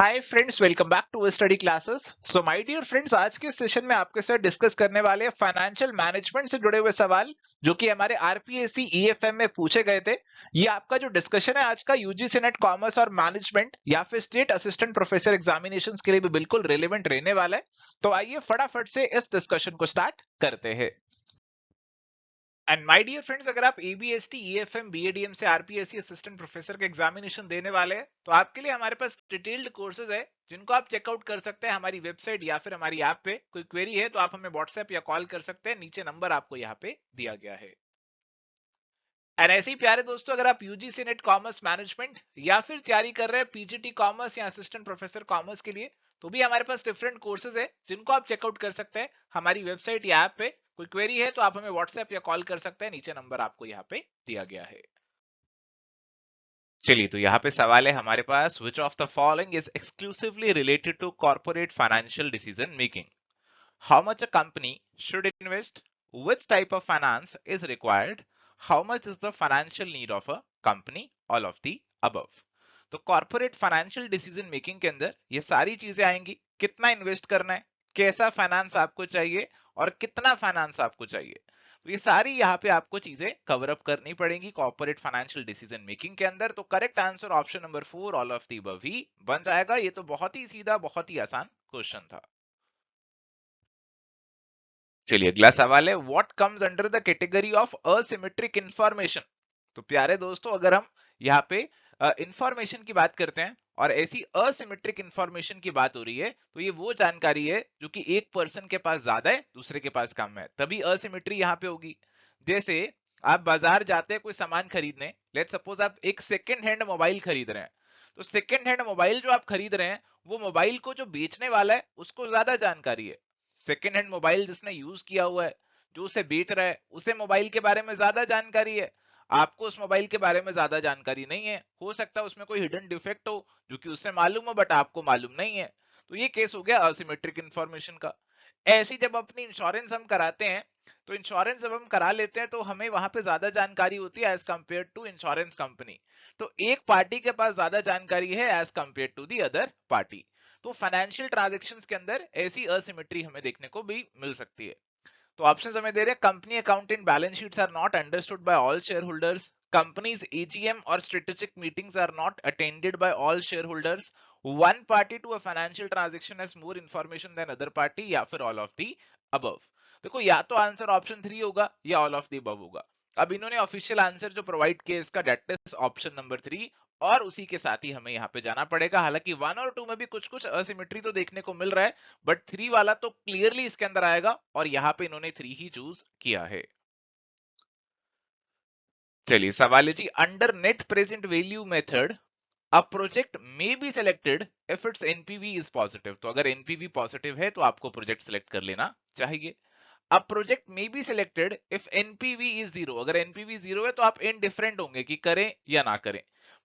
Hi friends, welcome back to study classes. So my dear friends, आज के session में आपके साथ डिस्कस करने वाले हैं फाइनेंशियल मैनेजमेंट से जुड़े हुए सवाल जो कि हमारे आरपीएससी ईएफएम में पूछे गए थे। ये आपका जो डिस्कशन है आज का यूजीसी नेट कॉमर्स और मैनेजमेंट या फिर स्टेट असिस्टेंट प्रोफेसर एग्जामिनेशंस के लिए भी बिल्कुल रिलेवेंट रहने वाला है। तो आइए फटाफट से इस डिस्कशन को स्टार्ट करते हैं। एंड माय डियर फ्रेंड्स, अगर आप एबीएसटी ईएफएम बीएडीएम से आरपीएससी असिस्टेंट प्रोफेसर का एग्जामिनेशन देने वाले हैं तो आपके लिए हमारे पास डिटेल्ड कोर्सेज है जिनको आप चेकआउट कर सकते हैं हमारी वेबसाइट या फिर हमारी ऐप पे। कोई क्वेरी है तो आप हमें व्हाट्सएप या कॉल कर सकते हैं, नीचे नंबर आपको यहाँ पे दिया गया है। एंड ऐसे ही प्यारे दोस्तों, अगर आप यूजीसी नेट कॉमर्स मैनेजमेंट या फिर तैयारी कर रहे हैं पीजीटी कॉमर्स या असिस्टेंट प्रोफेसर कॉमर्स के लिए, तो भी हमारे पास डिफरेंट कोर्सेज है जिनको आप चेकआउट कर सकते हैं हमारी वेबसाइट या ऐप पे। कोई क्वेरी है तो आप हमें व्हाट्सएप या कॉल कर सकते हैं, नीचे नंबर आपको यहाँ पे दिया गया है। चलिए, तो यहाँ पे सवाल है हमारे पास, which of the following is exclusively related to corporate financial decision making? How much a company should invest, which type of finance is required, how much is the financial need of a company, all of the above। तो corporate financial decision making के अंदर ये सारी चीजें आएंगी। कितना invest करना है, कैसा फाइनेंस आपको चाहिए और कितना फाइनेंस आपको चाहिए, तो ये सारी यहाँ पे आपको चीजें कवर अप करनी पड़ेगी कॉर्पोरेट फाइनेंशियल डिसीजन मेकिंग के अंदर। तो correct answer option number 4, all of the above ही बन जाएगा। ये तो बहुत ही सीधा, बहुत ही आसान क्वेश्चन था। चलिए, अगला सवाल है, what comes under the category of asymmetric information? तो प्यारे दोस्तों, अगर हम यहाँ पे इंफॉर्मेशन की बात करते हैं और ऐसी असिमेट्रिक इंफॉर्मेशन की बात हो रही है, तो ये वो जानकारी है जो कि एक पर्सन के पास ज्यादा है, दूसरे के पास कम है, तभी असिमेट्री यहाँ पे होगी। जैसे आप बाजार जाते हैं कोई सामान खरीदने, लेट्स सपोज आप एक सेकेंड हैंड मोबाइल खरीद रहे हैं। तो सेकेंड हैंड मोबाइल जो आप खरीद रहे हैं, वो मोबाइल को जो बेचने वाला है उसको ज्यादा जानकारी है। सेकेंड हैंड मोबाइल जिसने यूज किया हुआ है, जो उसे बेच रहा है, उसे मोबाइल के बारे में ज्यादा जानकारी है। आपको उस मोबाइल के बारे में ज्यादा जानकारी नहीं है, हो सकता है उसमें कोई हिडन डिफेक्ट हो जो कि उससे मालूम हो बट आपको मालूम नहीं है। तो ये केस हो गया असिमेट्रिक इंफॉर्मेशन का। ऐसी जब अपनी इंश्योरेंस हम कराते हैं, तो इंश्योरेंस जब हम करा लेते हैं तो हमें वहां पे ज्यादा जानकारी होती है as compare to insurance company. तो एक पार्टी के पास ज्यादा जानकारी है as compare to the other party. तो फाइनेंशियल ट्रांजैक्शंस के अंदर ऐसी असिमेट्री हमें देखने को भी मिल सकती है। तो ऑप्शंस हमें दे रहे हैं, company account in balance sheets are not understood by all share holders, companies AGM और strategic meetings are not attended by all share holders, one party to a financial transaction has more information than other party, या फिर all of the above. देखो, या तो answer option 3 होगा या all of the above होगा। अब इन्होंने ऑफिशियल आंसर जो प्रोवाइड किया इसका, दैट इज ऑप्शन नंबर 3, और उसी के साथ ही हमें यहाँ पे जाना पड़ेगा। हालांकि 1 और 2 में भी कुछ कुछ असिमेट्री तो देखने को मिल रहा है, बट 3 वाला तो क्लियरली इसके अंदर आएगा और यहाँ पे इन्होंने 3 ही चूज किया है। चलिए, सवाल है जी, under net present value method a project may be selected if its NPV is positive. तो अगर एनपीवी पॉजिटिव है तो आपको प्रोजेक्ट सिलेक्ट कर लेना चाहिए। अब project may be selected if NPV is 0। अगर एनपीवी 0 है तो आप इनडिफरेंट होंगे कि करें या ना करें,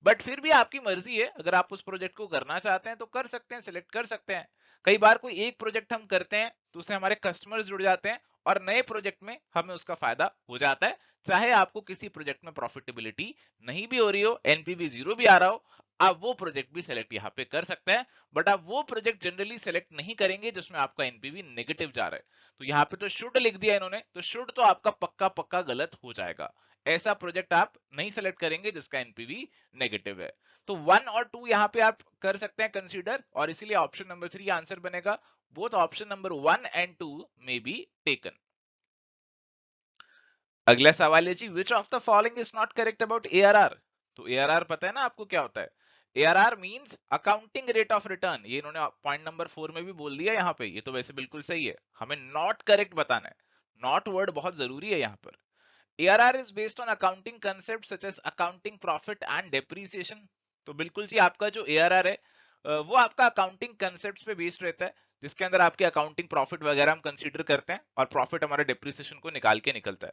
बट फिर भी आपकी मर्जी है। अगर आप उस प्रोजेक्ट को करना चाहते हैं तो कर सकते हैं, सिलेक्ट कर सकते हैं। कई बार कोई एक प्रोजेक्ट हम करते हैं तो उससे हमारे कस्टमर्स जुड़ जाते हैं और नए प्रोजेक्ट में हमें उसका फायदा हो जाता है। चाहे आपको किसी प्रोजेक्ट में प्रॉफिटेबिलिटी नहीं भी हो रही हो, एनपीवी 0 भी आ रहा हो, आप वो प्रोजेक्ट भी सिलेक्ट यहाँ पे कर सकते हैं। बट आप वो प्रोजेक्ट जनरली सिलेक्ट नहीं करेंगे जिसमें आपका एनपीवी नेगेटिव जा रहा है। तो यहाँ पे तो शुड लिख दिया इन्होंने, तो शुड तो आपका पक्का पक्का गलत हो जाएगा। ऐसा प्रोजेक्ट आप नहीं सेलेक्ट करेंगे जिसका एनपीवी नेगेटिव है। तो 1 और 2 यहाँ पे आप कर सकते हैं कंसीडर, और इसीलिए ऑप्शन नंबर 3 आंसर बनेगा। Both option number 1 and 2 may be taken. अगला सवाल है जी, which of the following is not correct about ARR? तो एआरआर पता है ना आपको क्या होता है? ARR means accounting rate of return. ये इन्होंने पॉइंट नंबर 4 में भी बोल दिया यहाँ पे। ये तो वैसे बिल्कुल सही है, हमें नॉट करेक्ट बताना है। नॉट वर्ड बहुत जरूरी है यहाँ पर। ARR is based on accounting concept such as accounting profit and depreciation. तो बिल्कुल जी, आपका जो एआरआर है वो आपका अकाउंटिंग कंसेप्ट्स पे बेस्ड रहता है, जिसके अंदर आपके अकाउंटिंग प्रॉफिट वगैरह हम कंसीडर करते हैं और प्रॉफिट हमारे डेप्रिसिएशन को निकाल के निकलता है।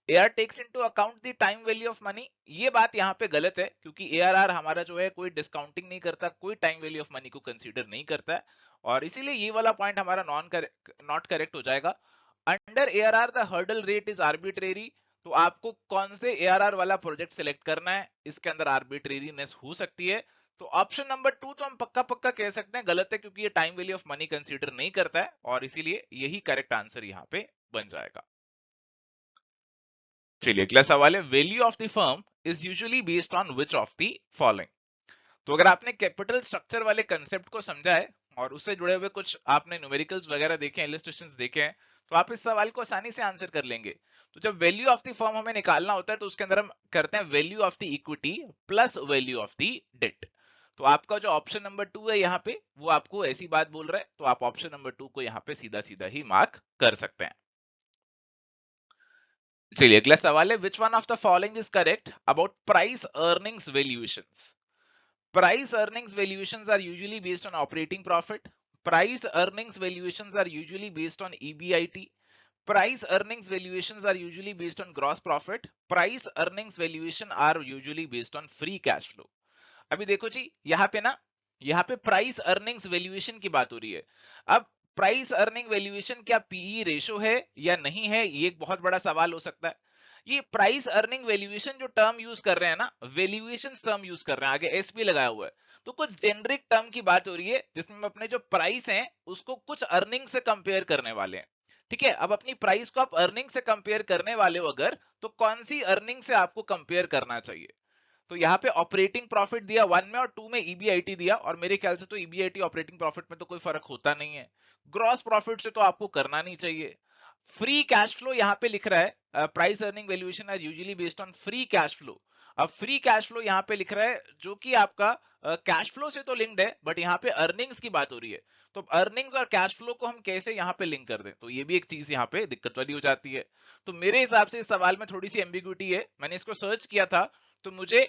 AR takes into account the time value of money. ये बात यहाँ पे गलत है, क्योंकि एआरआर हमारा जो है कोई डिस्काउंटिंग नहीं करता, कोई टाइम वैल्यू ऑफ मनी को कंसीडर नहीं करता है, और इसीलिए ये वाला पॉइंट हमारा नॉट करेक्ट हो जाएगा। Under ARR the hurdle rate is arbitrary. तो आपको कौन से एआरआर वाला प्रोजेक्ट सिलेक्ट करना है, इसके अंदर आर्बिट्रेरीनेस हो सकती है। तो ऑप्शन नंबर 2 तो हम पक्का पक्का कह सकते हैं गलत है, क्योंकि ये time value of money consider नहीं करता है, और इसीलिए यही करेक्ट आंसर यहाँ पे बन जाएगा। चलिए अगला सवाल है, value of the firm is usually based on which of the following. तो अगर आपने कैपिटल स्ट्रक्चर वाले कंसेप्ट को समझा है और उससे जुड़े हुए कुछ आपने न्यूमेरिकल्स वगैरह देखे हैं, इलस्ट्रेशंस देखे हैं, तो आप इस सवाल को आसानी से आंसर कर लेंगे। तो जब वैल्यू ऑफ द फर्म हमें निकालना होता है तो उसके अंदर हम करते हैं value of the equity plus value of the debt. तो आपका जो ऑप्शन नंबर 2 है यहाँ पे, वो आपको ऐसी बात बोल रहा है, तो आप ऑप्शन नंबर 2 को यहाँ पे सीधा सीधा ही मार्क कर सकते हैं। चलिए अगला सवाल है, विच one of the following is correct about price earnings valuations. Price earnings valuations are usually based on operating profit. Price earnings valuations are usually based on EBIT. Price earnings valuations are usually based on gross profit. Price earnings valuation are usually based on free cash flow. अभी देखो जी, यहाँ पे ना, यहाँ पे price earnings valuation की बात हो रही है। अब प्राइस अर्निंग वैल्यूएशन क्या पीई रेशो है या नहीं है, ये एक बहुत बड़ा सवाल हो सकता है। ये प्राइस अर्निंग वैल्यूएशन जो टर्म यूज कर रहे हैं ना, वैल्यूएशन टर्म यूज कर रहे हैं, आगे एस भी लगाया हुआ है, तो कुछ जेनरिक टर्म की बात हो रही है जिसमें हम अपने जो प्राइस हैं उसको कुछ अर्निंग से कंपेयर करने वाले हैं। ठीक है, अब अपनी प्राइस को आप अर्निंग से कंपेयर करने वाले हो अगर, तो कौन सी अर्निंग से आपको कंपेयर करना चाहिए। तो यहाँ पे ऑपरेटिंग प्रॉफिट दिया 1 में और 2 में ईबीआईटी दिया, और मेरे ख्याल से तो ईबीआईटी ऑपरेटिंग प्रॉफिट में तो कोई फर्क होता नहीं है। ग्रॉस प्रॉफिट से तो आपको करना नहीं चाहिए। फ्री कैश फ्लो यहाँ पे लिख रहा है, price earning valuation are usually based on free cash flow. अब फ्री कैश फ्लो यहाँ पे लिख रहा है जो कि आपका कैश फ्लो से तो लिंक्ड है, बट यहाँ पे अर्निंग्स की बात हो रही है। तो अर्निंग्स और कैश फ्लो को हम कैसे यहाँ पे लिंक कर दें, तो ये भी एक चीज यहाँ पे दिक्कत वाली हो जाती है। तो मेरे हिसाब से इस सवाल में थोड़ी सी एम्बिग्यूटी है। मैंने इसको सर्च किया था, तो मुझे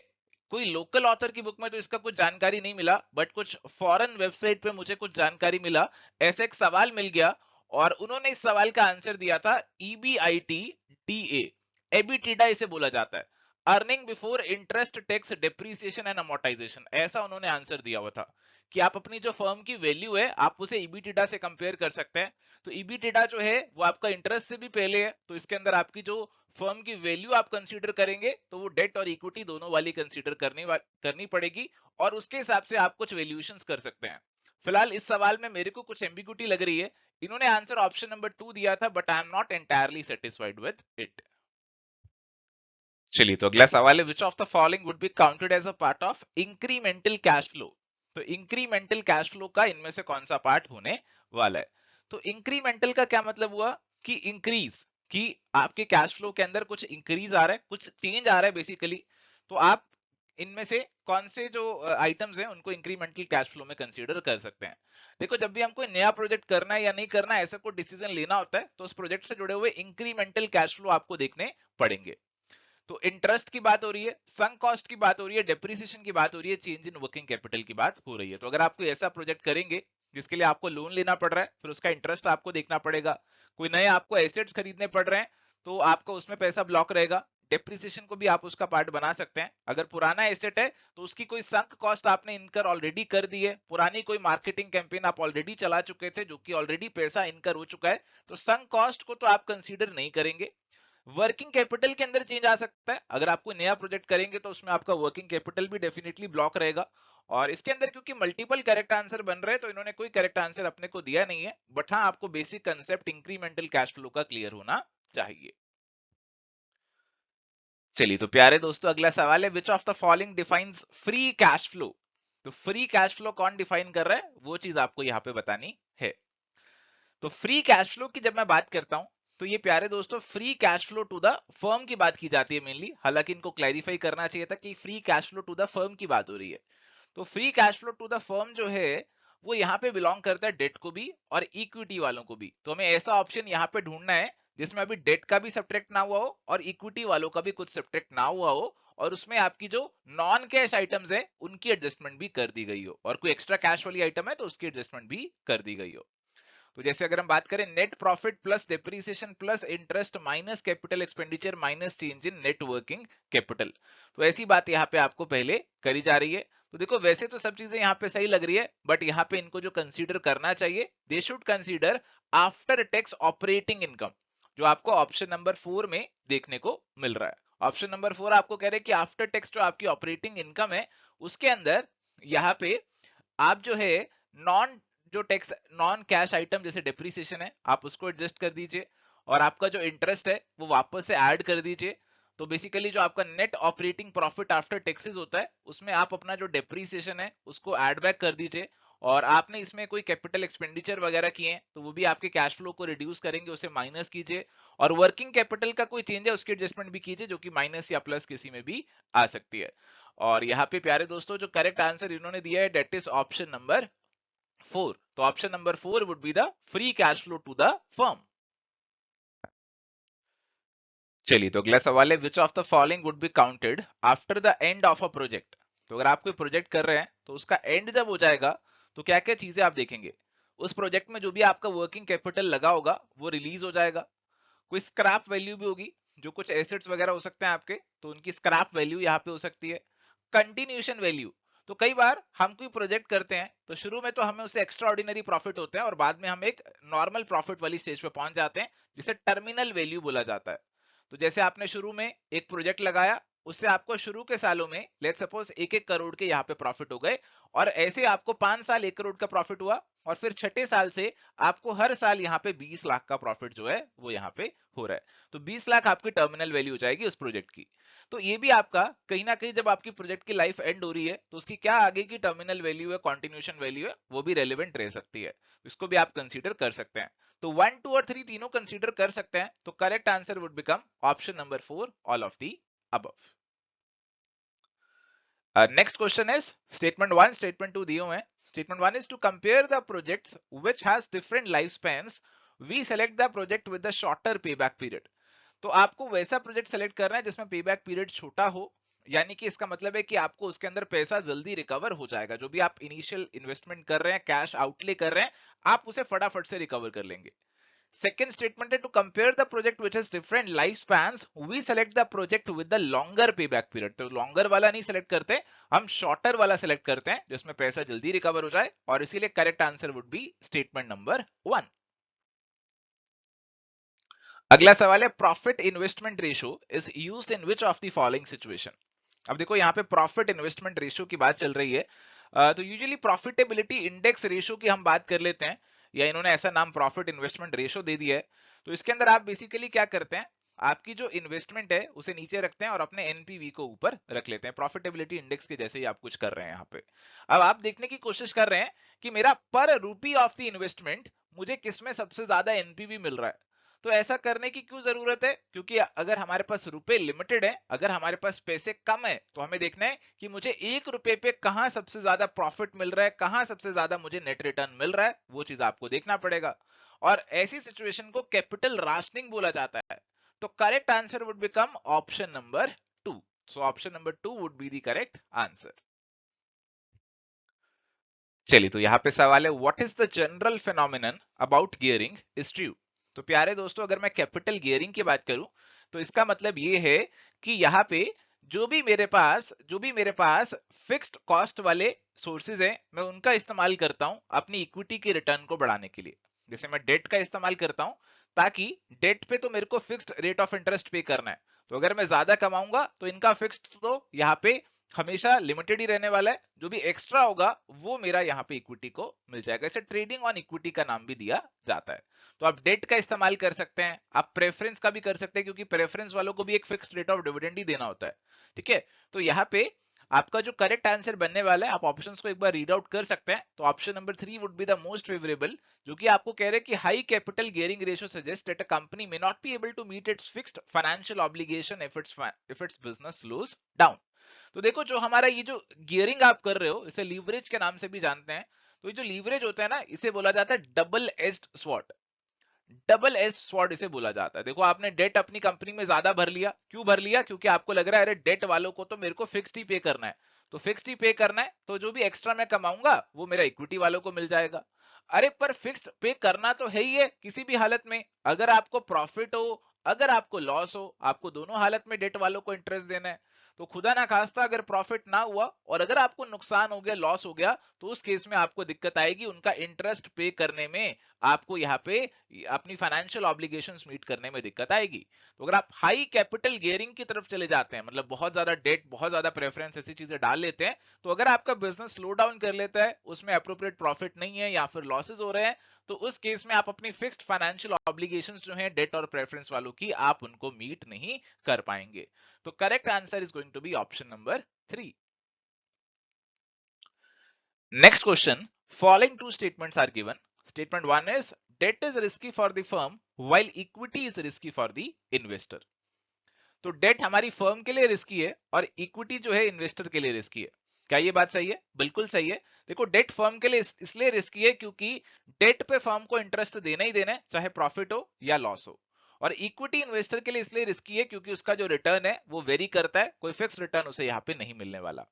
कोई लोकल ऑथर की बुक में तो इसका कुछ जानकारी नहीं मिला, बट कुछ फॉरेन वेबसाइट पे मुझे कुछ जानकारी मिला, ऐसा एक सवाल मिल गया, और उन्होंने इस सवाल का आंसर दिया था ईबीआईटी डीए, एबिटिडा इसे बोला जाता है, earning before interest tax depreciation and amortisation, ऐसा उन्होंने आंसर दिया हुआ था कि आप अपनी जो फर्म की वैल्यू है आप उसे ईबीटिडा से कंपेयर कर सकते हैं। तो ईबीटिडा जो है वो आपका इंटरेस्ट से भी पहले है, तो इसके अंदर आपकी जो फर्म की वैल्यू आप कंसीडर करेंगे तो वो डेट और इक्विटी दोनों वाली कंसीडर करनी पड़ेगी, और उसके हिसाब से आप कुछ वैल्यूएशंस कर सकते हैं। फिलहाल इस सवाल में मेरे को कुछ एम्बिग्यूटी लग रही है। इन्होंने आंसर ऑप्शन नंबर 2 दिया था, but I am not entirely satisfied with it. चलिए तो अगला सवाल है, which of the following would be counted as a part of incremental cash flow. तो इंक्रीमेंटल कैश फ्लो का इनमें से कौन सा पार्ट होने वाला है। तो इंक्रीमेंटल का क्या मतलब हुआ कि इंक्रीज, कि आपके कैश फ्लो के अंदर कुछ इंक्रीज आ रहा है, कुछ चेंज आ रहा है बेसिकली। तो आप इनमें से कौन से जो आइटम्स हैं उनको इंक्रीमेंटल कैश फ्लो में कंसीडर कर सकते हैं। देखो, जब भी हमको नया प्रोजेक्ट करना है या नहीं करना है, ऐसा कोई डिसीजन लेना होता है, तो उस प्रोजेक्ट से जुड़े हुए इंक्रीमेंटल कैश फ्लो आपको देखने पड़ेंगे। तो इंटरेस्ट की बात हो रही है, संक कॉस्ट की बात हो रही है, डेप्रिसिएशन की बात हो रही है, चेंज इन वर्किंग कैपिटल की बात हो रही है। तो अगर आप कोई ऐसा प्रोजेक्ट करेंगे जिसके लिए आपको लोन लेना पड़ रहा है, फिर उसका इंटरेस्ट आपको देखना पड़ेगा। कोई नए आपको एसेट्स खरीदने पड़ रहे हैं, तो आपको उसमें पैसा ब्लॉक रहेगा। डेप्रिसिएशन को भी आप उसका पार्ट बना सकते हैं। अगर पुराना एसेट है तो उसकी कोई संक कॉस्ट आपने इनकर ऑलरेडी कर दी है, पुरानी कोई मार्केटिंग कैंपेन आप ऑलरेडी चला चुके थे जो कि ऑलरेडी पैसा इनकर हो चुका है, तो संक कॉस्ट को तो आप कंसीडर नहीं करेंगे। वर्किंग कैपिटल के अंदर चेंज आ सकता है, अगर आप कोई नया प्रोजेक्ट करेंगे तो उसमें आपका वर्किंग कैपिटल भी डेफिनेटली ब्लॉक रहेगा। और इसके अंदर क्योंकि मल्टीपल करेक्ट आंसर बन रहे हैं, तो इन्होंने कोई करेक्ट आंसर अपने को दिया नहीं है, बट हाँ आपको basic concept incremental cash flow का क्लियर होना चाहिए। चलिए तो प्यारे दोस्तों, अगला सवाल है, which of the following defines free cash flow. तो फ्री कैश फ्लो कौन डिफाइन कर रहा है, वो चीज आपको यहाँ पे बतानी है। तो फ्री कैश फ्लो की जब मैं बात करता हूं, तो ये प्यारे दोस्तों free cash flow to the firm की बात की जाती है मेनली। हालांकि इनको क्लैरिफाई करना चाहिए था कि free cash flow to the firm की बात हो रही है। तो free cash flow to the firm जो है वो यहाँ पे बिलोंग करता है डेट को भी और इक्विटी वालों को भी। तो हमें ऐसा ऑप्शन यहाँ पे ढूंढना है जिसमें अभी डेट का भी सब्ट्रैक्ट ना हुआ हो और इक्विटी वालों का भी कुछ सब्ट्रैक्ट ना हुआ हो, और उसमें आपकी जो नॉन कैश आइटम्स है उनकी एडजस्टमेंट भी कर दी गई हो, और कोई एक्स्ट्रा कैश वाली आइटम है तो उसकी एडजस्टमेंट भी कर दी गई हो। तो जैसे अगर हम बात करें net profit plus depreciation plus interest minus capital expenditure minus change in net working capital, तो ऐसी बात यहाँ पे आपको पहले करी जा रही है। तो देखो, वैसे तो सब चीजें यहाँ पे सही लग रही है, बट यहाँ पे इनको जो कंसीडर करना चाहिए, they should consider after tax operating income, जो आपको ऑप्शन नंबर 4 में देखने को मिल रहा है। ऑप्शन नंबर 4 आपको कह रहे हैं कि आफ्टर टैक्स जो आपकी ऑपरेटिंग इनकम है उसके अंदर यहाँ पे आप जो है नॉन जो टैक्स नॉन कैश आइटम जैसे डेप्रीसिएशन है आप उसको एडजस्ट कर दीजिए, और आपका जो इंटरेस्ट है वो वापस से ऐड कर दीजिए। तो बेसिकली जो आपका net operating profit after taxes होता है उसमें आप अपना जो डेप्रीसिएशन है उसको ऐड बैक कर दीजिए, और आपने इसमें कोई कैपिटल एक्सपेंडिचर वगैरह किए हैं तो वो भी आपके कैश फ्लो को रिड्यूस करेंगे, उसे माइनस कीजिए, और वर्किंग कैपिटल का कोई चेंज है उसकी एडजस्टमेंट भी कीजिए जो कि माइनस या प्लस किसी में भी आ सकती है। और यहाँ पे प्यारे दोस्तों जो करेक्ट आंसर इन्होंने दिया है डेट इज ऑप्शन नंबर 4। तो option number 4 would be the free cash flow to the firm. चलिए तो अगला सवाल है, which of the following would be counted after the end of a project. तो अगर आप कोई प्रोजेक्ट कर रहे हैं तो उसका एंड जब हो जाएगा तो क्या क्या चीजें आप देखेंगे। उस प्रोजेक्ट में जो भी आपका वर्किंग कैपिटल लगा होगा वो रिलीज हो जाएगा, कोई स्क्रैप वैल्यू भी होगी, जो कुछ एसेट्स वगैरह हो सकते हैं आपके तो उनकी स्क्रैप वैल्यू यहाँ पे हो सकती है, कंटिन्यूएशन वैल्यू। तो कई बार हम कोई प्रोजेक्ट करते हैं तो शुरू में तो हमें उससे एक्स्ट्रा ऑर्डिनरी प्रॉफिट होते हैं और बाद में हम एक नॉर्मल प्रॉफिट वाली स्टेज पे पहुंच जाते हैं जिसे टर्मिनल वैल्यू बोला जाता है। तो जैसे आपने शुरू में एक प्रोजेक्ट लगाया, उससे आपको शुरू के सालों में लेट्स सपोज 1-1 करोड़ के यहाँ पे प्रॉफिट हो गए, और ऐसे आपको 5 साल 1 करोड़ का प्रॉफिट हुआ, और फिर छठे साल से आपको हर साल यहाँ पे 20 लाख का प्रॉफिट जो है वो यहाँ पे हो रहा है। तो 20 लाख आपकी टर्मिनल वैल्यू हो जाएगी उस प्रोजेक्ट की। तो ये भी आपका कहीं ना कहीं जब आपकी प्रोजेक्ट की लाइफ एंड हो रही है तो उसकी क्या आगे की टर्मिनल वैल्यू है, कॉन्टिन्यूशन वैल्यू है, वो भी रेलिवेंट रह सकती है। इसको भी आप कंसीडर कर सकते हैं। तो 1, 2 और 3 तीनों कंसीडर कर सकते हैं। तो correct answer would become option number 4 all of the above. Next question is statement 1 statement 2 दिए हुए हैं। Statement 1 is to compare the projects which has different life spans, we select the project with the shorter payback period. तो आपको वैसा project select करना है जिसमें payback period छोटा हो, यानी कि इसका मतलब है कि आपको उसके अंदर पैसा जल्दी रिकवर हो जाएगा, जो भी आप इनिशियल इन्वेस्टमेंट कर रहे हैं, कैश आउटले कर रहे हैं, आप उसे फटाफट से रिकवर कर लेंगे। सेकेंड स्टेटमेंट है to compare the project which has different life spans, we select the project with the longer payback period. तो लॉन्गर वाला नहीं सेलेक्ट करते, हम शॉर्टर वाला सेलेक्ट करते हैं जिसमें पैसा जल्दी रिकवर हो जाए, और इसीलिए correct answer would be statement number 1। अगला सवाल है, profit investment ratio is used in which of the following situation. अब देखो यहाँ पे प्रॉफिट इन्वेस्टमेंट रेशियो की बात चल रही है। तो यूजुअली प्रॉफिटेबिलिटी इंडेक्स रेशियो की हम बात कर लेते हैं, या इन्होंने ऐसा नाम प्रॉफिट इन्वेस्टमेंट रेशियो दे दिया है। तो इसके अंदर आप बेसिकली क्या करते हैं, आपकी जो इन्वेस्टमेंट है उसे नीचे रखते हैं और अपने एनपीवी को ऊपर रख लेते हैं, प्रॉफिटेबिलिटी इंडेक्स के जैसे ही आप कुछ कर रहे हैं यहाँ पे। अब आप देखने की कोशिश कर रहे हैं कि मेरा पर रूपी ऑफ द इन्वेस्टमेंट मुझे किसमें सबसे ज्यादा एनपीवी मिल रहा है। तो ऐसा करने की क्यों जरूरत है, क्योंकि अगर हमारे पास रुपए लिमिटेड है, अगर हमारे पास पैसे कम है, तो हमें देखना है कि मुझे 1 रुपए पे कहां सबसे ज्यादा प्रॉफिट मिल रहा है, कहां सबसे ज्यादा मुझे नेट रिटर्न मिल रहा है, वो चीज आपको देखना पड़ेगा। और ऐसी सिचुएशन को कैपिटल राशनिंग बोला जाता है। तो correct answer would become option number 2। So option number 2 would be the correct answer. चलिए तो यहाँ पे सवाल है, what is the general phenomenon about gearing is true. तो प्यारे दोस्तों अगर मैं कैपिटल गियरिंग की बात करूं तो इसका मतलब ये है कि यहाँ पे जो भी मेरे पास फिक्स्ड कॉस्ट वाले सोर्सेज हैं मैं उनका इस्तेमाल करता हूं अपनी इक्विटी के रिटर्न को बढ़ाने के लिए। जैसे मैं डेट का इस्तेमाल करता हूं ताकि डेट पे तो मेरे को फिक्स्ड रेट ऑफ इंटरेस्ट पे करना है, तो अगर मैं ज्यादा कमाऊंगा तो इनका फिक्स्ड तो यहाँ पे हमेशा लिमिटेड ही रहने वाला है, जो भी एक्स्ट्रा होगा वो मेरा यहाँ पे इक्विटी को मिल जाएगा। इसे ट्रेडिंग ऑन इक्विटी का नाम भी दिया जाता है। तो आप डेट का इस्तेमाल कर सकते हैं, आप प्रेफरेंस का भी कर सकते हैं क्योंकि प्रेफरेंस वालों को भी एक फिक्स्ड रेट ऑफ डिविडेंड ही देना होता है। ठीक है, तो यहाँ पे आपका जो करेक्ट आंसर बनने वाला है, आप ऑप्शंस को एक बार रीड आउट कर सकते हैं। तो option number 3 would be the most favourable, जो कि आपको कह रहे हैं कि high capital gearing ratio suggest that a company may not be able to meet its fixed financial obligation if its business slows down. तो देखो जो हमारा ये जो गियरिंग आप कर रहे हो इसे लीवरेज के नाम से भी जानते हैं। तो ये जो लीवरेज होता है ना, इसे बोला जाता है double edged sword. Double edged sword इसे बोला जाता है। देखो आपने डेट अपनी कंपनी में ज्यादा भर लिया, क्यों भर लिया, क्योंकि आपको लग रहा है अरे डेट वालों को तो मेरे को फिक्स्ड ही पे करना है, तो फिक्स्ड ही पे करना है, तो जो भी एक्स्ट्रा मैं कमाऊंगा वो मेरा इक्विटी वालों को मिल जाएगा। अरे पर फिक्स्ड पे करना तो है ही है किसी भी हालत में, अगर आपको प्रॉफिट हो अगर आपको लॉस हो, आपको दोनों हालत में डेट वालों को इंटरेस्ट देना है। तो खुदा ना खास्ता अगर प्रॉफिट ना हुआ और अगर आपको नुकसान हो गया, लॉस हो गया, तो उस केस में आपको दिक्कत आएगी, उनका इंटरेस्ट पे करने में आपको यहाँ पे अपनी फाइनेंशियल ऑब्लिगेशंस मीट करने में दिक्कत आएगी। तो अगर आप हाई कैपिटल गियरिंग की तरफ चले जाते हैं, मतलब बहुत ज्यादा डेट, बहुत ज्यादा प्रेफरेंस, ऐसी चीजें डाल लेते हैं, तो अगर आपका बिजनेस स्लो डाउन कर लेता है, उसमें अप्रोप्रिएट प्रॉफिट नहीं है या फिर लॉसेस हो रहे हैं, तो उस केस में आप अपनी फिक्स्ड फाइनेंशियल ऑब्लिगेशंस जो हैं डेट और प्रेफरेंस वालों की, आप उनको मीट नहीं कर पाएंगे। तो correct answer is going to be option number 3. Next question. Following two statements are given. Statement 1 is debt is risky for the firm while equity is risky for the investor. तो date हमारी firm के लिए risky है और equity जो है investor के लिए रिस्की है। क्या ये बात सही है? बिल्कुल सही है। देखो, डेट फर्म के लिए इसलिए रिस्की है क्योंकि डेट पे फर्म को इंटरेस्ट देना ही देना है, चाहे प्रॉफिट हो या लॉस हो। और इक्विटी इन्वेस्टर के लिए इसलिए रिस्की है क्योंकि उसका जो रिटर्न है वो वेरी करता है, कोई फिक्स रिटर्न उसे यहाँ पे नहीं मिलने वाला।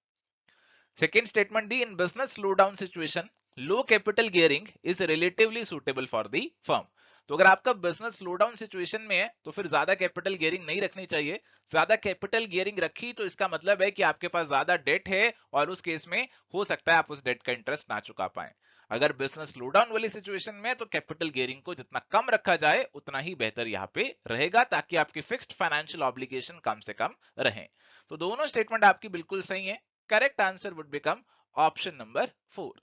Second statement, the in business slowdown situation, low capital gearing is relatively suitable for the firm. तो अगर आपका बिजनेस स्लो डाउन सिचुएशन में है तो फिर ज्यादा कैपिटल गियरिंग नहीं रखनी चाहिए। ज्यादा कैपिटल गियरिंग रखी तो इसका मतलब है कि आपके पास ज्यादा डेट है और उस केस में हो सकता है आप उस डेट का इंटरेस्ट ना चुका पाए। अगर बिजनेस स्लो डाउन वाली सिचुएशन में है तो कैपिटल गियरिंग को जितना कम रखा जाए उतना ही बेहतर यहाँ पे रहेगा, ताकि आपकी फिक्स्ड फाइनेंशियल ऑब्लिगेशन कम से कम रहे। तो दोनों स्टेटमेंट आपकी बिल्कुल सही है। Correct answer would become option number 4.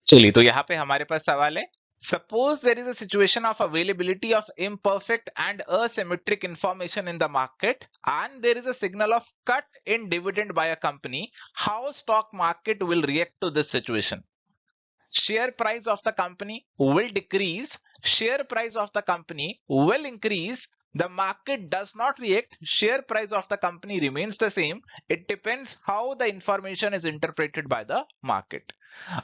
चलिए, तो यहाँ पे हमारे पास सवाल है, suppose there is a situation of availability of imperfect and asymmetric information in the market and there is a signal of cut in dividend by a company. How stock market will react to this situation? Share price of the company will decrease, share price of the company will increase, the market does not react, share price of the company remains the same. It depends how the information is interpreted by the market.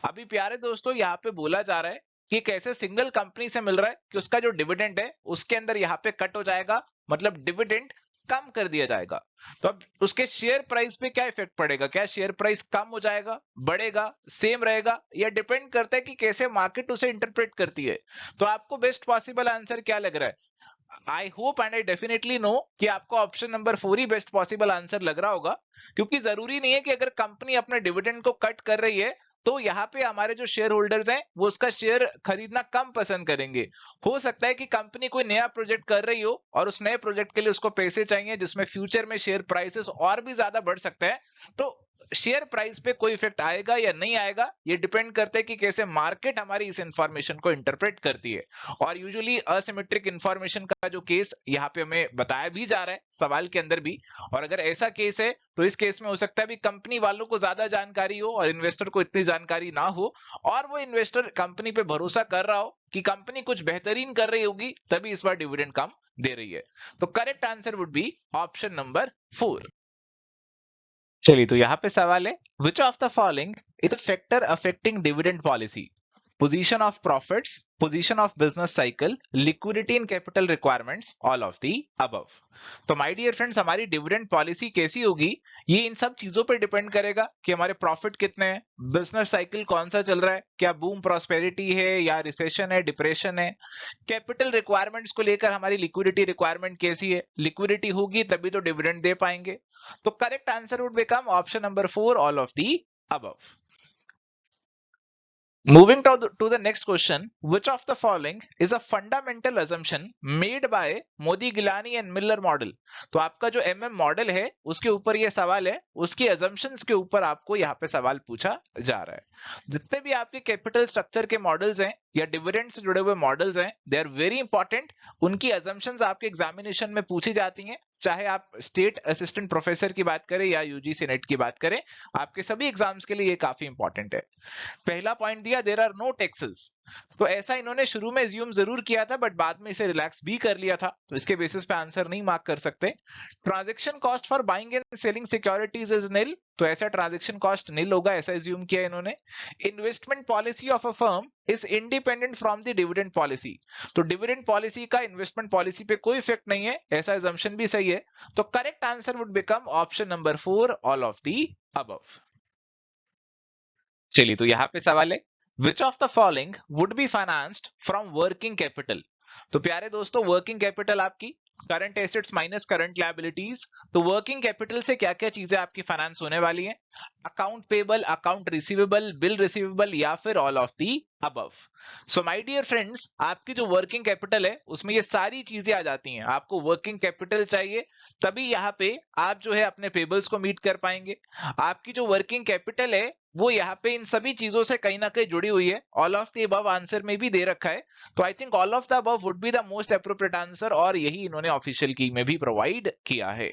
अभी प्यारे दोस्तों, यहाँ पे बोला जा रहा है कि कैसे सिंगल कंपनी से मिल रहा है कि उसका जो डिविडेंड है उसके अंदर यहाँ पे कट हो जाएगा, मतलब डिविडेंड कम कर दिया जाएगा। तो अब उसके शेयर प्राइस पे क्या इफेक्ट पड़ेगा? क्या शेयर प्राइस कम हो जाएगा, बढ़ेगा, सेम रहेगा, या डिपेंड करता है कि कैसे मार्केट उसे इंटरप्रेट करती है। तो आपको बेस्ट पॉसिबल आंसर क्या लग रहा है? I hope and I definitely know कि आपको ऑप्शन नंबर 4 ही बेस्ट पॉसिबल आंसर लग रहा होगा, क्योंकि जरूरी नहीं है कि अगर कंपनी अपने डिविडेंड को कट कर रही है तो यहाँ पे हमारे जो शेयर होल्डर्स हैं वो उसका शेयर खरीदना कम पसंद करेंगे। हो सकता है कि कंपनी कोई नया प्रोजेक्ट कर रही हो और उस नए प्रोजेक्ट के लिए उसको पैसे चाहिए जिसमें फ्यूचर में शेयर प्राइसेस और भी ज्यादा बढ़ सकता है। तो शेयर प्राइस पे कोई इफेक्ट आएगा या नहीं आएगा ये डिपेंड करता है कि कैसे मार्केट हमारी इस इंफॉर्मेशन को इंटरप्रेट करती है। और यूजुअली असिमेट्रिक इंफॉर्मेशन का जो केस यहाँ पे हमें बताया भी जा रहा है सवाल के अंदर भी, और अगर ऐसा केस है तो इस केस में हो सकता है भी कंपनी वालों को ज्यादा जानकारी हो और इन्वेस्टर को इतनी जानकारी ना हो, और वो इन्वेस्टर कंपनी पे भरोसा कर रहा हो कि कंपनी कुछ बेहतरीन कर रही होगी तभी इस बार डिविडेंड कम दे रही है। तो correct answer would be option number 4. चलिए, तो यहाँ पे सवाल है, which of the following is a factor affecting dividend policy? Position of profits, position of business cycle, liquidity and capital requirements, all of the above. तो my dear friends, हमारी dividend policy कैसी होगी ये इन सब चीजों पर डिपेंड करेगा कि हमारे प्रॉफिट कितने हैं, बिजनेस साइकिल कौन सा चल रहा है, क्या बूम प्रॉस्पेरिटी है या रिसेशन है, डिप्रेशन है, कैपिटल रिक्वायरमेंट्स को लेकर हमारी लिक्विडिटी रिक्वायरमेंट कैसी है, लिक्विडिटी होगी तभी तो डिविडेंड दे पाएंगे। तो correct answer would become option number 4, all of the above. Moving to the next question, which of the following is a fundamental assumption made by Modi, Gilani and Miller model? तो आपका जो MM model है उसके ऊपर ये सवाल है, उसकी assumptions के ऊपर आपको यहाँ पे सवाल पूछा जा रहा है। जितने भी आपके कैपिटल स्ट्रक्चर के मॉडल्स हैं या डिविडेंड से जुड़े हुए मॉडल्स हैं, दे आर वेरी इंपॉर्टेंट। उनकी assumptions आपके एग्जामिनेशन में पूछी जाती हैं, चाहे आप स्टेट असिस्टेंट प्रोफेसर की बात करें या यूजीसी नेट की बात करें, आपके सभी एग्जाम्स के लिए ये काफी इंपॉर्टेंट है। पहला पॉइंट दिया, देयर आर नो टैक्सेस। तो ऐसा इन्होंने शुरू में एज्यूम जरूर किया था बट बाद में इसे रिलैक्स भी कर लिया था, तो इसके बेसिस पे आंसर नहीं मार्क कर सकते। Transaction cost for buying and selling securities is निल, तो ऐसा ट्रांजैक्शन कॉस्ट निल होगा, ऐसा एज्यूम किया इन्होंने। Investment policy of a firm is independent from the dividend policy, तो डिविडेंड पॉलिसी का इन्वेस्टमेंट पॉलिसी पे कोई इफेक्ट नहीं है, ऐसा एजम्पशन भी सही है। तो correct answer would become option number 4, all of the above. चलिए, तो यहां पे सवाल है, which of the following would be financed from working capital? तो प्यारे दोस्तों, वर्किंग कैपिटल आपकी current assets minus current liabilities. तो वर्किंग कैपिटल से क्या क्या चीजें आपकी फाइनेंस होने वाली हैं? Account payable, account receivable, bill receivable, या फिर all of the above. So my dear friends, आपकी जो वर्किंग कैपिटल है उसमें ये सारी चीजें आ जाती हैं। आपको वर्किंग कैपिटल चाहिए, तभी यहाँ पे आप जो है अपने पेबल्स को मीट कर पाएंगे। आपकी जो वर्किंग कैपिटल है वो यहाँ पे इन सभी चीजों से कहीं ना कहीं जुड़ी हुई है। All of the above answer में भी दे रखा है, तो I think all of the above would be the most appropriate answer, और यही इन्होंने ऑफिशियल की में भी प्रोवाइड किया है।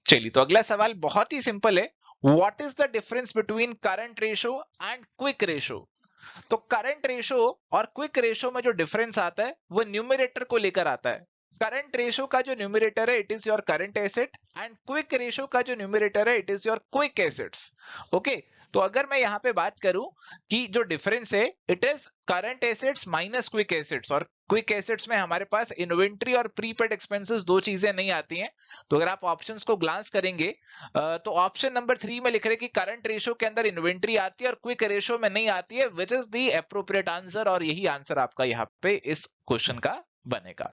चलिए, तो अगला सवाल बहुत ही सिंपल है। What is the difference between current ratio and quick ratio? तो करंट रेशो और क्विक रेशो में जो डिफरेंस आता है वो न्यूमरेटर को लेकर आता है। करंट रेशो का जो न्यूमरेटर है it is your current asset, and quick ratio का जो न्यूमरेटर है it is your quick assets. Okay, तो अगर मैं यहां पे बात करूं कि जो डिफरेंस है it is current assets minus quick assets, और क्विक एसेट्स में हमारे पास इन्वेंट्री और प्रीपेड एक्सपेंसेस दो चीजें नहीं आती हैं। तो अगर आप ऑप्शंस को ग्लांस करेंगे तो ऑप्शन नंबर 3 में लिख रहे कि करंट रेशो के अंदर इन्वेंट्री आती है और क्विक रेशो में नहीं आती है, which is the appropriate answer, और यही आंसर आपका यहाँ पे इस क्वेश्चन का बनेगा।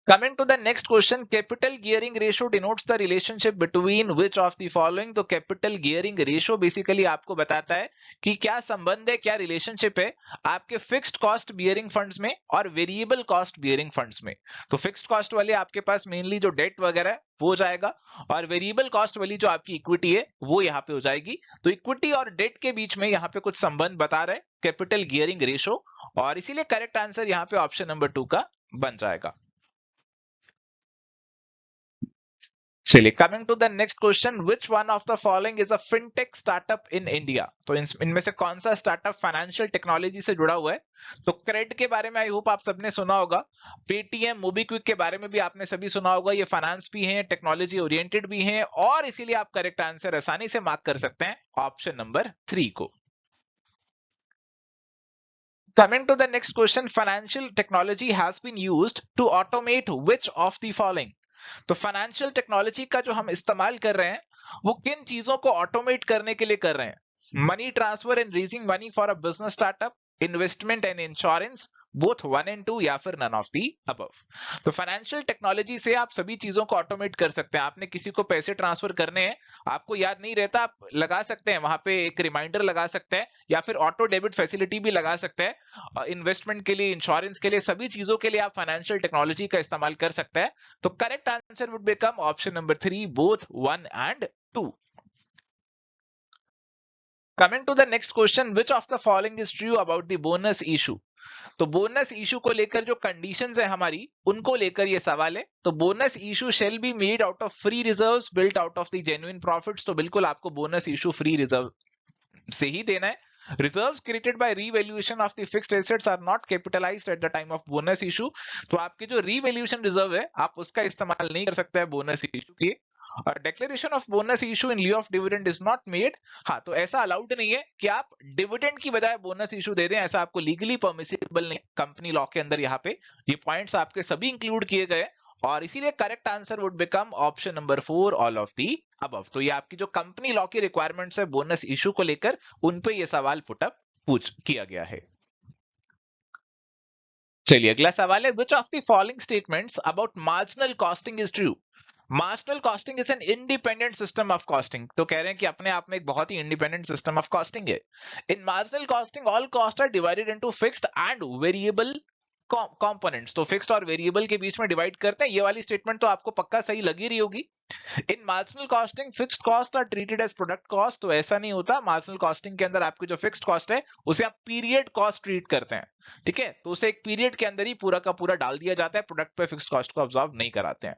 Coming to the next question, capital gearing ratio denotes the relationship between which of the following? तो capital gearing ratio बेसिकली आपको बताता है कि क्या संबंध है, क्या रिलेशनशिप है आपके फिक्स्ड कॉस्ट बियरिंग फंड्स में और वेरिएबल कॉस्ट बियरिंग फंड्स में। तो फिक्स्ड कॉस्ट वाले आपके पास मेनली जो डेट वगैरह है वो जाएगा, और वेरिएबल कॉस्ट वाली जो आपकी इक्विटी है वो यहाँ पे हो जाएगी। तो इक्विटी और डेट के बीच में यहाँ पे कुछ संबंध बता रहे कैपिटल गियरिंग रेशो, और इसीलिए करेक्ट आंसर यहाँ पे ऑप्शन नंबर 2 का बन जाएगा। चलिए, coming to the next question, which one of the following is a fintech startup in India? तो इनमें से कौन सा स्टार्टअप फाइनेंशियल टेक्नोलॉजी से जुड़ा हुआ है? तो क्रेड के बारे में आई होप आप सबने सुना होगा, पेटीएम, मोबीक्विक के बारे में भी आपने सभी सुना होगा। ये फाइनेंस भी हैं, टेक्नोलॉजी ओरिएंटेड भी हैं, और इसीलिए आप करेक्ट आंसर आसानी से मार्क कर सकते हैं ऑप्शन नंबर 3 को। Coming to the next question, financial technology has been used to automate which of the following? तो फाइनेंशियल टेक्नोलॉजी का जो हम इस्तेमाल कर रहे हैं वो किन चीजों को ऑटोमेट करने के लिए कर रहे हैं? Money transfer and raising money for a business startup, investment and insurance, both 1 and 2, या फिर नन ऑफ दी अबव। तो फाइनेंशियल टेक्नोलॉजी से आप सभी चीजों को ऑटोमेट कर सकते हैं। आपने किसी को पैसे ट्रांसफर करने हैं, आपको याद नहीं रहता, आप लगा सकते हैं वहां पे एक रिमाइंडर लगा सकते हैं, या फिर ऑटो डेबिट फैसिलिटी भी लगा सकते हैं। इन्वेस्टमेंट के लिए, इंश्योरेंस के लिए, सभी चीजों के लिए आप फाइनेंशियल टेक्नोलॉजी का इस्तेमाल कर सकते हैं। तो correct answer would become option number 3, both 1 and 2। Coming to the next question, which of the following is true about the bonus issue? तो बोनस इशू को लेकर जो कंडीशंस है हमारी, उनको लेकर ये सवाल है। तो bonus issue shall be made out of free reserves built out of the genuine profits. तो बिल्कुल आपको बोनस इशू फ्री रिजर्व से ही देना है। Reserves created by revaluation of the fixed assets are not capitalized at the time of bonus issue। तो आपके जो revaluation reserve है आप उसका इस्तेमाल नहीं कर सकते हैं बोनस इशू के। और declaration of bonus issue in लिeu of dividend is not made. हाँ, तो ऐसा अलाउड नहीं है कि आप डिविडेंड की बजाय बोनस इशू दे दें, ऐसा आपको लीगली परमिसिबल नहीं कंपनी लॉ के अंदर। यहाँ पे ये पॉइंट्स आपके सभी इंक्लूड किए गए, और इसीलिए correct answer would become option number 4, all of the above. तो ये आपकी जो कंपनी लॉ की रिक्वायरमेंट्स है बोनस इशू को लेकर, उन पे ये सवाल पुटअप किया गया है। चलिए, अगला सवाल है, which of the following statements about marginal costing is true? Marginal costing is an independent system of costing. तो कह रहे हैं कि अपने आप में एक बहुत ही इंडिपेंडेंट सिस्टम ऑफ कॉस्टिंग है। In marginal costing all cost are divided into fixed and variable components. तो फिक्स्ड और वेरिएबल के बीच में डिवाइड करते हैं। ये वाली स्टेटमेंट तो आपको पक्का सही लगी रही होगी। In marginal costing fixed cost are treated as product cost. तो ऐसा नहीं होता, मार्जिनल कॉस्टिंग के अंदर आपकी जो फिक्स्ड कॉस्ट है उसे आप पीरियड कॉस्ट ट्रीट करते हैं। ठीक है, तो उसे एक पीरियड के अंदर ही पूरा का पूरा डाल दिया जाता है, प्रोडक्ट पे फिक्स्ड कॉस्ट को ऑब्जॉर्व नहीं कराते हैं।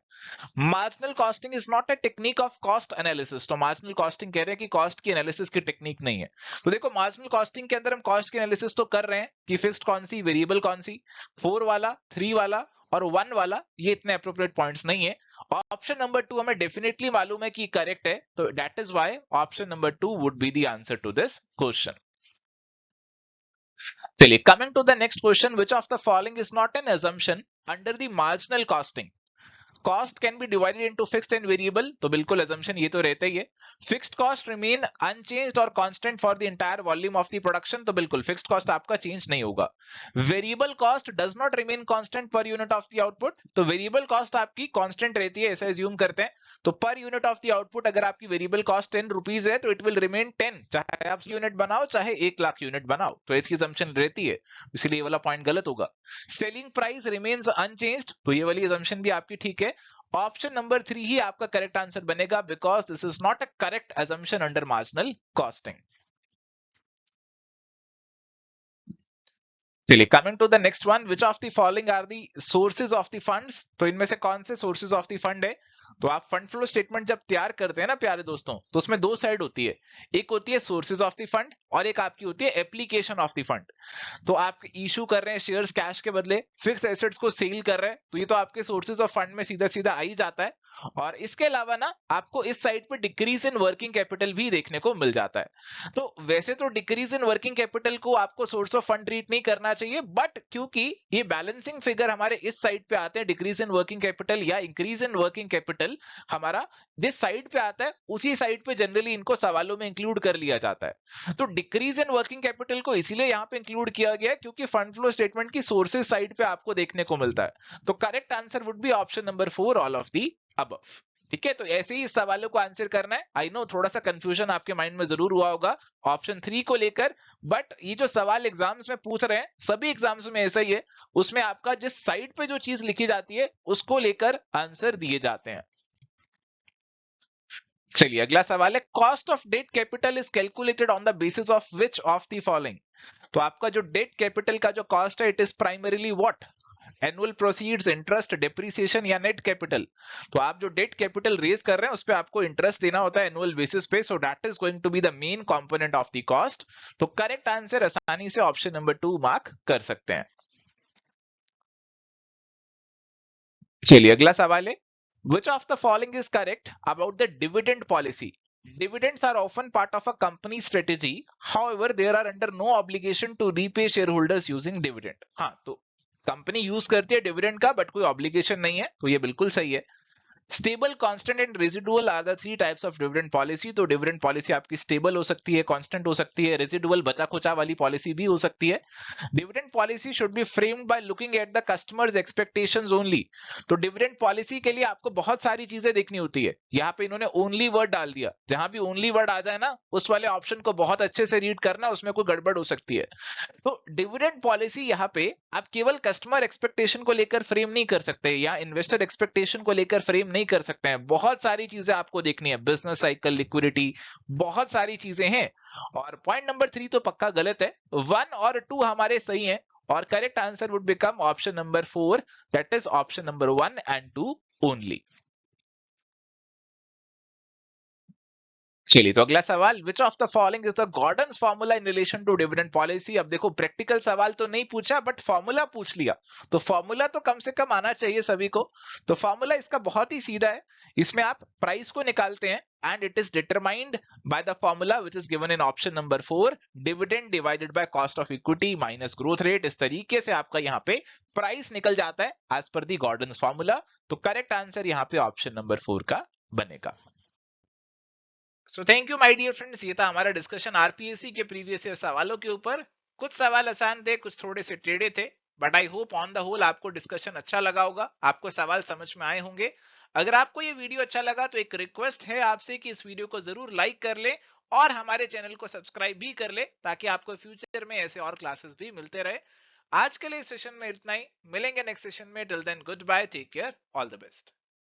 Marginal costing is not a technique of cost analysis. तो मार्जिनल कॉस्टिंग कह रहे हैं कि कॉस्ट की एनालिसिस की टेक्निक नहीं है। तो देखो, मार्जिनल कॉस्टिंग के अंदर हम कॉस्ट की एनालिसिस तो कर रहे हैं कि फिक्स्ड कौन सी, वेरिएबल कौन सी। 4 वाला, 3 वाला और 1 वाला ये इतने अप्रोप्रिएट पॉइंट्स नहीं है। ऑप्शन नंबर 2 हमें डेफिनेटली मालूम है कि करेक्ट है, तो that is why option number 2 would be the answer to this question. चलिए, coming to the next question, which of the following is not an assumption under the marginal costing? Cost can be divided into fixed and variable, तो बिल्कुल assumption ये तो रहता ही है. Fixed cost remain unchanged और constant for the entire volume of the production, तो बिल्कुल फिक्स्ड कॉस्ट आपका चेंज नहीं होगा. Variable cost does not remain constant per unit of the output, तो वेरिएबल कॉस्ट आपकी कांस्टेंट रहती है ऐसा एज्यूम करते हैं. तो per unit of the output अगर आपकी वेरिएबल कॉस्ट 10 रुपीज है तो इट विल रिमेन 10, चाहे आप यूनिट बनाओ चाहे 1 लाख यूनिट बनाओ, तो ऐसी assumption रहती है, इसलिए ये वाला पॉइंट गलत होगा. सेलिंग प्राइस रिमेन्स अनचेंज्ड, तो ये वाली assumption भी आपकी ठीक है. ऑप्शन नंबर 3 ही आपका करेक्ट आंसर बनेगा because this is not a correct assumption under marginal costing. चलिए, coming to the next one, which of the following are the sources of the funds, तो इनमें से कौन से सोर्सेज ऑफ द फंड है. तो आप फंड फ्लो स्टेटमेंट जब तैयार करते हैं ना प्यारे दोस्तों, तो उसमें दो साइड होती है. एक होती है सोर्सेज ऑफ द फंड और एक आपकी होती है एप्लीकेशन ऑफ द फंड. तो आप इशू कर रहे हैं शेयर्स कैश के बदले, फिक्स एसेट्स को सेल कर रहे हैं, तो ये तो आपके सोर्सेज ऑफ फंड में सीधा सीधा आ ही जाता है. और इसके अलावा ना आपको इस साइड पे डिक्रीज इन वर्किंग कैपिटल भी देखने को मिल जाता है. तो वैसे तो डिक्रीज इन वर्किंग कैपिटल को आपको सोर्स ऑफ फंड ट्रीट नहीं करना चाहिए, बट क्योंकि ये बैलेंसिंग फिगर हमारे इस साइड पे आते हैं, डिक्रीज इन वर्किंग कैपिटल या इंक्रीज इन वर्किंग कैपिटल हमारा जिस साइड पे आता है उसी साइड पे जनरली इनको सवालों में इंक्लूड कर लिया जाता है. तो डिक्रीज इन वर्किंग कैपिटल को इसीलिए यहां पे इंक्लूड किया गया है क्योंकि फंड फ्लो स्टेटमेंट की सोर्सेज साइड पे आपको देखने को मिलता है. तो correct answer would be option number 4 all of the above. ठीक है, तो ऐसे ही इस सवालों को आंसर करना है. आई नो थोड़ा सा कंफ्यूजन आपके माइंड में जरूर हुआ होगा ऑप्शन 3 को लेकर, बट ये जो सवाल एग्जाम्स में पूछ रहे हैं सभी एग्जाम्स में ऐसा ही है, उसमें आपका जिस साइड पे जो चीज लिखी जाती है उसको लेकर आंसर दिए जाते हैं. चलिए, अगला सवाल है, cost of debt capital is calculated on the basis of which of the following. तो आपका जो डेट कैपिटल का जो कॉस्ट है it is primarily what, annual proceeds, interest, depreciation या नेट कैपिटल. तो आप जो डेट कैपिटल रेज कर रहे हैं उस पे आपको इंटरेस्ट देना होता है एनुअल बेसिस पे, so that is going to be the main component of the cost. तो करेक्ट आंसर आसानी से ऑप्शन नंबर 2 मार्क कर सकते हैं. चलिए, अगला सवाल है, which of the following is correct about the dividend policy. Dividends are often part of a company strategy. However, there are under no obligation to repay shareholders using dividend. हाँ, तो company use करती है dividend का but कोई obligation नहीं है, तो ये बिल्कुल सही है. Stable, constant and residual are the 3 types of dividend policy. तो डिविडेंड पॉलिसी आपकी स्टेबल हो सकती है, कांस्टेंट हो सकती है, रेजिडुअल बचा खुचा वाली पॉलिसी भी हो सकती है. Dividend policy should be framed by looking at the customers expectations only. तो डिविडेंड पॉलिसी के लिए आपको बहुत सारी चीजें देखनी होती है. यहाँ पे इन्होंने ओनली वर्ड डाल दिया, जहां भी ओनली वर्ड आ जाए ना उस वाले ऑप्शन को बहुत अच्छे से रीड करना, उसमें कोई गड़बड़ हो सकती है. तो डिविडेंड पॉलिसी यहाँ पे आप केवल कस्टमर एक्सपेक्टेशन को लेकर फ्रेम नहीं कर सकते या इन्वेस्टर एक्सपेक्टेशन को लेकर फ्रेम नहीं कर सकते हैं. बहुत सारी चीजें आपको देखनी है, बिजनेस साइकिल, लिक्विडिटी, बहुत सारी चीजें हैं. और पॉइंट नंबर 3 तो पक्का गलत है, 1 और 2 हमारे सही हैं और correct answer would become option number 4, that is option number 1 and 2 only. चलिए, तो अगला सवाल, which of the following is the Gordon's formula in relation to dividend policy. अब देखो प्रैक्टिकल सवाल तो नहीं पूछा बट फॉर्मूला पूछ लिया, तो फॉर्मूला तो कम से कम आना चाहिए सभी को. तो फॉर्मूला इसका बहुत ही सीधा है, इसमें आप प्राइस को निकालते हैं and it is determined by the formula which is given in option number 4, dividend divided by cost of equity minus growth rate. इस तरीके से आपका यहाँ पे प्राइस निकल जाता है as per the Gordon's formula. तो करेक्ट आंसर यहाँ पे ऑप्शन नंबर 4 का बनेगा. So thank you my dear friends, ये था हमारा डिस्कशन आरपीएससी के प्रीवियस ईयर सवालों के ऊपर. कुछ सवाल आसान थे, कुछ थोड़े से टेढ़े थे, but I hope on the whole आपको डिस्कशन अच्छा लगा होगा, आपको सवाल समझ में आए होंगे. अगर आपको ये वीडियो अच्छा लगा तो एक रिक्वेस्ट है आपसे कि इस वीडियो को जरूर लाइक कर ले और हमारे चैनल को सब्सक्राइब भी कर ले ताकि आपको फ्यूचर में ऐसे और क्लासेस भी मिलते रहे. आज के लिए इस सेशन में इतना ही, मिलेंगे नेक्स्ट सेशन में. Till then goodbye, take care, all the best.